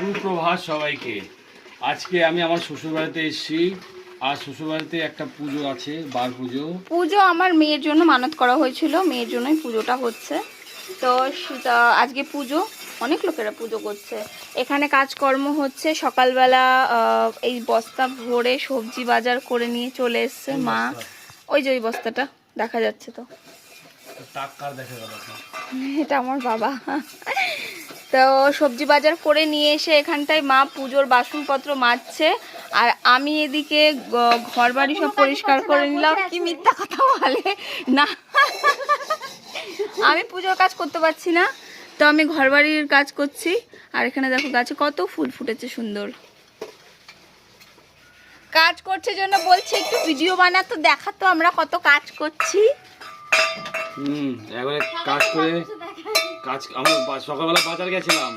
সুপ্রভাত সবাইকে। আজকে আমি আমার শ্বশুর বাড়িতে এসেছি, আর শ্বশুর বাড়িতে একটা পুজো আছে, বার পুজো। পুজো আমার মেয়ের জন্য মানত করা হয়েছিল, মেয়ের জন্যই পুজোটা হচ্ছে। তো আজকে পুজো, অনেক লোকেরা পুজো করছে। এখানে কাজকর্ম হচ্ছে। সকালবেলা এই বস্তা ভরে সবজি বাজার করে নিয়ে চলে এসছে মা। ওই যে ওই বস্তাটা দেখা যাচ্ছে, তো এটা আমার বাবা। তো সবজি বাজার করে নিয়ে এসে এখানটায় মা পুজোর বাসনপত্র মাজছে, আর আমি এদিকে ঘর বাড়ি সব পরিষ্কার করে নিলাম। কি মিথ্যা কথা বলে না, আমি পুজোর কাজ করতে পারছি না, তো আমি ঘর বাড়ির কাজ করছি। আর এখানে দেখো গাছে কত ফুল ফুটেছে, সুন্দর কাজ করছে জন্য বলছে একটু ভিডিও বানাতো, দেখাতো আমরা কত কাজ করছি। একবারে কাজ করে কাজ। আমরা সকালবেলা বাজার গেছিলাম,